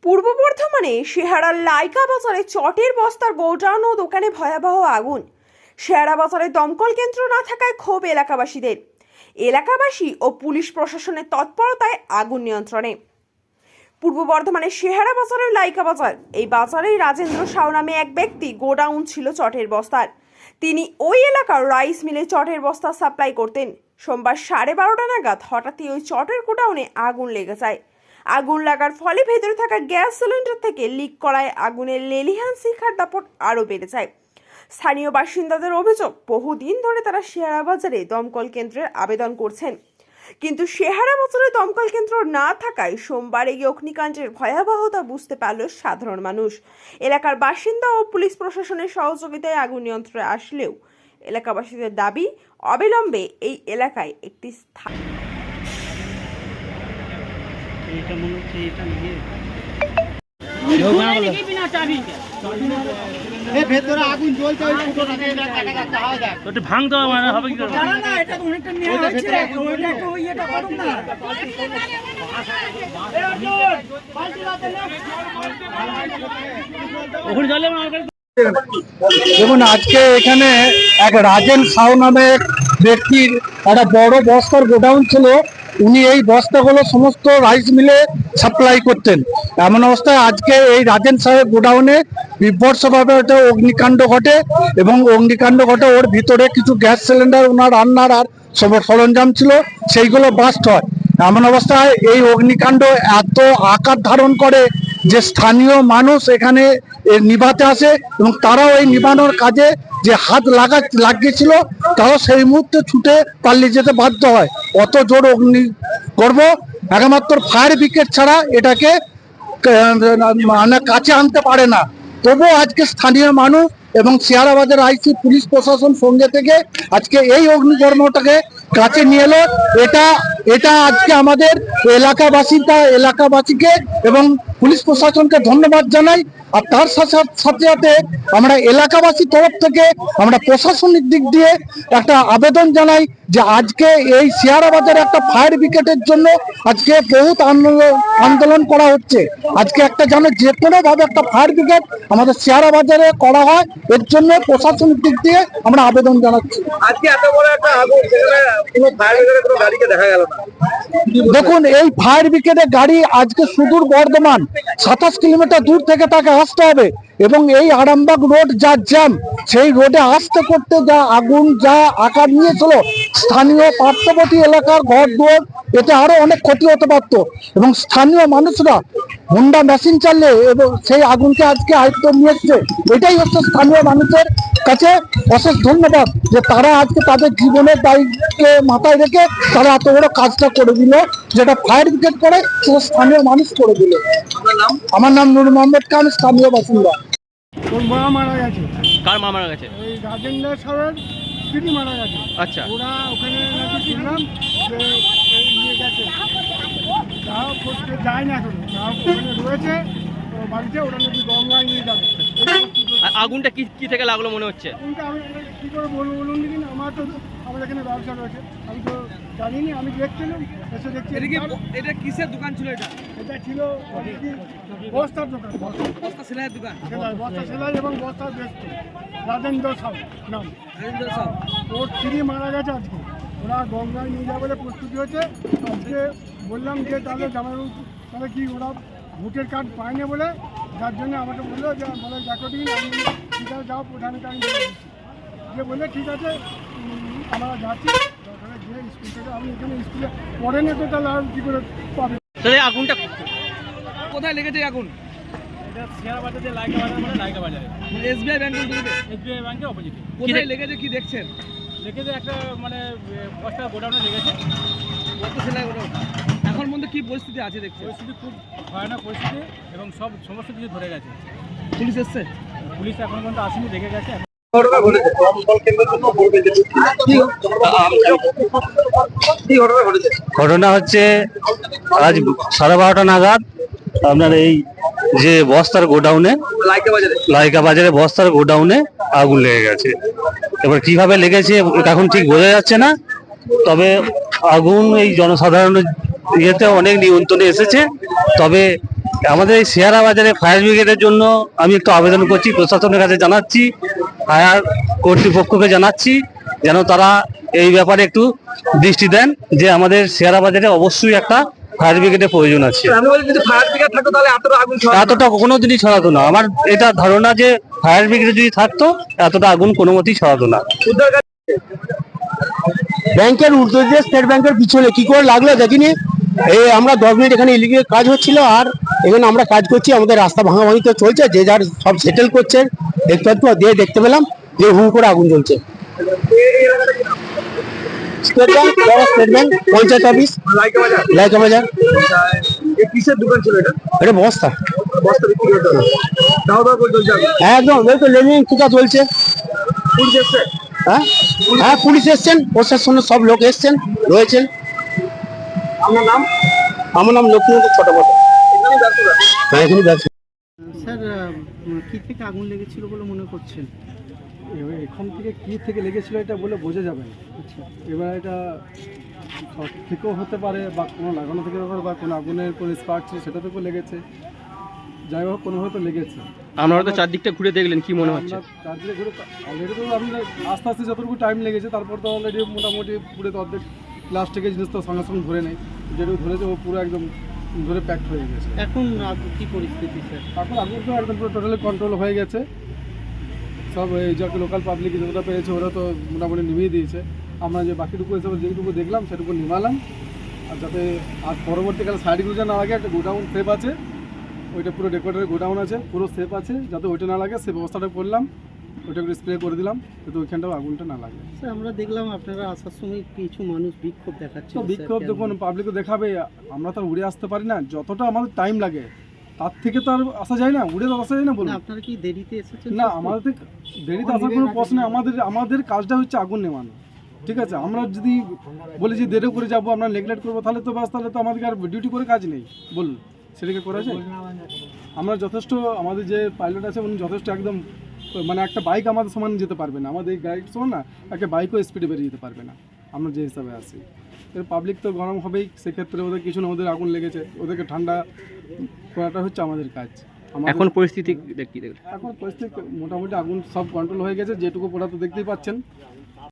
পূর্ব বর্ধমানে শেহারার লাইকা বাজারে চটের বস্তার গোডাউন ও দোকানে ভয়াবহ আগুন। শেহারা বাজারে দমকল কেন্দ্র না থাকায় ক্ষোভ এলাকাবাসীদের। এলাকাবাসী ও পুলিশ প্রশাসনের তৎপরতায় আগুন নিয়ন্ত্রণে। পূর্ব বর্ধমানের শেহারা বাজারের লাইকা বাজার, এই বাজারেই রাজেন্দ্র সাউ নামে এক ব্যক্তি গোডাউন ছিল চটের বস্তার। তিনি ওই এলাকার রাইস মিলে চটের বস্তা সাপ্লাই করতেন। সোমবার 12:30 নাগাদ হঠাৎই ওই চটের গোডাউনে আগুন লেগে যায়। আগুন লাগার ফলে ভেতরে থাকা গ্যাস সিলিন্ডার থেকে লিক করায় আগুনের লেলিহান শিখার দাপট আরও বেড়ে যায়। স্থানীয় বাসিন্দাদের অভিযোগ, বহুদিন ধরে তারা শেহারা বাজারে দমকল কেন্দ্রের আবেদন করছেন, কিন্তু শেহারা বাজারে দমকল কেন্দ্র না থাকায় সোমবার এই অগ্নিকাণ্ডের ভয়াবহতা বুঝতে পারল সাধারণ মানুষ। এলাকার বাসিন্দা ও পুলিশ প্রশাসনের সহযোগিতায় আগুন নিয়ন্ত্রণে আসলেও এলাকাবাসীদের দাবি, অবিলম্বে এই এলাকায় একটি ভেতরে আগুন জ্বলছে, ওই ফুটোটাতে ওটা ভাঙতে হবে কি করে? না, এটা তো অনেকটা নিয়ে আছে, ওইটা তো ইয়েটা করুন না। ওখানে জলে দেখুন, আজকে এখানে এক রাজেন সাউ নামে এক ব্যক্তির একটা বড় বস্তার গোডাউন ছিল। উনি এই বস্তাগুলো সমস্ত রাইস মিলে সাপ্লাই করতেন। এমন অবস্থায় আজকে এই রাজেন সাহেব গোডাউনে বিভৎসভাবে একটা অগ্নিকাণ্ড ঘটে এবং অগ্নিকাণ্ড ঘটে ওর ভিতরে কিছু গ্যাস সিলিন্ডার, ওনার রান্নার আর সব সরঞ্জাম ছিল, সেইগুলো বাস্ট হয়। এমন অবস্থায় এই অগ্নিকাণ্ড এত আকার ধারণ করে যে স্থানীয় মানুষ এখানে নিভাতে আসে এবং তারাও এই নিভানোর কাজে যে হাত লাগিয়েছিল তারাও সেই মুহূর্তে ছুটে পালিয়ে যেতে বাধ্য হয়। অত জোর অগ্নি করব, একমাত্র ফায়ার ব্রিগেড ছাড়া এটাকে মানে কাছে আনতে পারে না। তবুও আজকে স্থানীয় মানুষ এবং শেহারা বাজার আইসি পুলিশ প্রশাসন সঙ্গে থেকে আজকে এই অগ্নিকর্মটাকে কাছে নিয়ে এলো। এটা আজকে আমাদের এলাকাবাসীকে এবং পুলিশ প্রশাসনকে ধন্যবাদ জানাই। আর তার সাথে সাথে আমরা এলাকাবাসীর তরফ থেকে আমরা প্রশাসনিক দিক দিয়ে একটা আবেদন জানাই যে আজকে এই শেহারা বাজারে একটা ফায়ার ব্রিগেডের জন্য আজকে বহুত আন্দোলন করা হচ্ছে। আজকে একটা যেন যে কোনোভাবে একটা ফায়ার ব্রিগেড আমাদের শেহারা বাজারে করা হয়, এর জন্য প্রশাসনিক দিক দিয়ে আমরা আবেদন জানাচ্ছি। আজকে এত বড় একটা আগুন, সেখানে কোনো ফায়ার ব্রিগেডের কোনো গাড়িকে দেখা গেল না। দেখুন, এই ফায়ার ব্রিগেডের গাড়ি আজকে সুদূর বর্ধমান 27 কিলোমিটার দূর থেকে তাকে আসতে হবে এবং এই আরামবাগ রোড যা জ্যাম, সেই রোডে আসতে করতে যা আগুন যা আকার নিয়েছিল, স্থানীয় পার্শ্ববর্তী এলাকার ঘর দুয়ার এতে আরো অনেক ক্ষতি হতে পারত এবং স্থানীয় মানুষরা হোন্ডা মেশিন চালিয়ে এবং সেই আগুনকে আজকে আয়ত্ত নিয়ে এসছে। এটাই হচ্ছে স্থানীয় মানুষের কাছে অশেষ ধন্যবাদ যে তারা আজকে তাদের জীবনের দায়িত্বকে মাথায় রেখে তারা এত বড় কাজটা করে দিল, যেটা ফায়ার ব্রিগেড করে সেটা স্থানীয় মানুষ করে দিল। আমার নাম নূর মোহাম্মদ খান, স্থানীয় বাসিন্দা। ওর মা মারা গেছে। কার মা মারা গেছে? ওই রাজেন্দ্র সাউয়ের স্ত্রী মারা গেছে। আচ্ছা, ওরা ওখানে নাকি শুনলাম যে নিয়ে গেছে, তাও করতে যায় না এখন, তাও ওখানে রয়েছে বাড়িতে, ওরা নাকি গঙ্গায় নিয়ে যাবে। আর আগুনটা কি থেকে লাগলো মনে হচ্ছে? কিন্তু আমি কী করে বলবো বলুন দিন, আমার এখানে ব্যবসা রয়েছে, আমি তো জানিনি। আমি দেখছিলাম, এসে দেখছি। এটা কিসের দোকান ছিল? এটা ছিল বস্তার দোকান, বস্তা সেলাইয়ের দোকান, বস্তা সেলাই এবং বস্তা বেচত। রাজেন্দ্র সাউ নাম। রাজেন্দ্র সাউ। ওর স্ত্রী মারা গেছে আজকে, ওরা গঙ্গায় নিয়ে যাবে বলে প্রস্তুতি হয়েছে। আজকে বললাম যে তাহলে জামাইবাবু তাহলে কি ওরা ভোটের কার্ড পায়নি বলে, যার জন্য আমাকে বললো যে বলে দেখো দিন, আমি ঠিক আছে যাও, প্রধানকে আমি বলে দিচ্ছি। যে বললে ঠিক আছে আমরা যাচ্ছি। ওখানে গিয়ে স্কুল থেকে আমি এখানে স্কুলে পড়ে না, তো তাহলে আর কী করে পাবে। তাহলে আগুনটা কোথায় লেগেছে আগুন? এটা শেহারা বাজারে, লাইকা বাজার মানে লাইকা বাজারে, এসবিআই ব্যাংকের দিকে। এসবিআই ব্যাংকের অপোজিটে। কোথায় লেগেছে কি দেখছেন? লেগেছে একটা মানে বস্তা গোডাউনে লেগেছে। বস্তা সেলাই গোডাউন। এখন মধ্যে কি পরিস্থিতি আছে দেখছি? পরিস্থিতি খুব ভয়ানক পরিস্থিতি এবং সমস্ত কিছু ধরে গেছে। পুলিশ এসছে? পুলিশ এখন পর্যন্ত আসেনি, দেখে গেছে। ঘটনা হচ্ছে আজ 12:30 নাগাদ আপনার এই যে বস্তার গোডাউনে, লাইকা বাজারে বস্তার গোডাউনে আগুন লেগে গেছে। এবার কিভাবে লেগেছে এখন ঠিক বোঝা যাচ্ছে না, তবে আগুন এই জনসাধারণের ইয়েতে অনেক নিয়ন্ত্রণে এসেছে। তবে আমাদের এই শেয়ারা বাজারে ফায়ার ব্রিগেডের জন্য আমি একটু আবেদন করছি, প্রশাসনের কাছে জানাচ্ছি, ফায়ার কর্তৃপক্ষকে জানাচ্ছি যেন তারা এই ব্যাপারে একটু দৃষ্টি দেন যে আমাদের শেয়ারা বাজারে অবশ্যই একটা ফায়ার ব্রিগেডের প্রয়োজন আছে। আমি বলি যদি ফায়ার ব্রিগেড থাকতো তাহলে এতটা আগুন ছড়াতো না। এতটা কোনোদিনই ছড়াতো না। আমার এটা ধারণা যে ফায়ার ব্রিগেড যদি থাকতো এতটা আগুন কোনো মতেই ছড়াতো না। উদ্ধার কাজ ব্যাংকের উল্টো দিয়ে স্টেট ব্যাংকের পিছনে কি করে লাগলো দেখিনি। এই আমরা 10 মিনিট এখানে ইলিগেল কাজ হচ্ছিল, আর এখানে আমরা কাজ করছি, আমাদের রাস্তা ভাঙাভাঙি তো চলছে, যে যার সব সেটেল করছে। একটু দিয়ে দেখতে পেলাম যে হু করে আগুন জ্বলছে। State bank, state bank, panchayat office, লাইকা বাজার লাইকা বাজার। এই কিসের দোকান ছিল এটা? এটা বস্তা। বস্তা বিক্রি করতে হবে। দাও দাও করে চলছে আগুন। একদম এই তো লেমিং টিকা চলছে। পুলিশ এসছে? হ্যাঁ হ্যাঁ, পুলিশ এসছেন, প্রশাসনের সব লোক এসছেন, রয়েছেন। আপনার নাম? আমার নাম লক্ষ্মীনাথ চট্টোপাধ্যায়। এখানে ব্যস্ত থাকেন। হ্যাঁ, এখানে ব্যবসা। স্যার কি থেকে আগুন লেগেছিল বলে মনে করছেন? এখান থেকে কি থেকে লেগেছিল এটা বলে বোঝা যাবে না। আচ্ছা, এবার এটা শর্ট থেকেও হতে পারে বা কোনো লাগানো থেকে হতে পারে বা কোনো আগুনের কোনো স্পার্ক ছিল সেটা থেকেও লেগেছে। যাই হোক কোনো হয়তো লেগেছে। আপনারা তো চারদিকটা ঘুরে দেখলেন, কি মনে হচ্ছে? আমরা চারদিকে ঘুরে অলরেডি তো আমরা আস্তে আস্তে যতটুকু টাইম লেগেছে, তারপর তো অলরেডি মোটামুটি পুরো তো অর্ধেক প্লাস্টিকের জিনিস তো সঙ্গে সঙ্গে ধরে নেই, যেটুকু ধরেছে ও পুরো একদম ধরে প্যাকড হয়ে গেছে। এখন কি পরিস্থিতি স্যার? এখন আগুন তো একদম পুরো টোটালি কন্ট্রোল হয়ে গেছে। সব এই যে লোকাল পাবলিক যতটা পেয়েছে ওরা তো মোটামুটি নিভিয়ে দিয়েছে। আমরা যে বাকিটুকু হিসেবে যেটুকু দেখলাম সেটুকু নিভালাম, আর যাতে আর পরবর্তীকালে সাইডগুলো যেন না লাগে। একটা গোডাউন সেফ আছে, ওইটা পুরো ডেকোরেটরের গোডাউন আছে, পুরো সেফ আছে, যাতে ওইটা না লাগে সে ব্যবস্থাটা করলাম। ওইটা একটু স্প্রে করে দিলাম যাতে ওইখানটাও আগুনটা না লাগে। স্যার আমরা দেখলাম আপনারা আসার সময় কিছু মানুষ বিক্ষোভ দেখাচ্ছে। তো বিক্ষোভ দেখুন পাবলিকও দেখাবে, আমরা তো আর উড়ে আসতে পারি না। যতটা আমাদের টাইম লাগে তার থেকে তো আর আসা যায় না, উড়ে তো আসা যায় না বলুন। আপনারা কি দেরিতে এসেছেন? না, আমাদের দেরিতে আসার কোনো প্রশ্ন নেই। আমাদের কাজটা হচ্ছে আগুন নেভানো, ঠিক আছে? আমরা যদি বলি যে দেরি করে যাবো, আমরা নেগলেক্ট করবো, তাহলে তো বাস, তাহলে তো আমাদেরকে আর ডিউটি করে কাজ নেই বলুন, সেটাকে করা যায়? আমরা যথেষ্ট, আমাদের যে পাইলট আছে উনি যথেষ্ট একদম, মানে একটা বাইক আমাদের সমান যেতে পারবে না, আমাদের এই গাড়ির সমান না, একটা বাইকও স্পিডে বেরিয়ে যেতে পারবে না আমরা যে হিসাবে আসি। এর পাবলিক তো গরম হবেই, সেক্ষেত্রে ওদের কিছু না, ওদের আগুন লেগেছে, ওদেরকে ঠান্ডা করাটা হচ্ছে আমাদের কাজ। এখন পরিস্থিতি কি দেখলেন? এখন পরিস্থিতি মোটামুটি আগুন সব কন্ট্রোল হয়ে গেছে, যেটুকু পড়া তো দেখতেই পাচ্ছেন।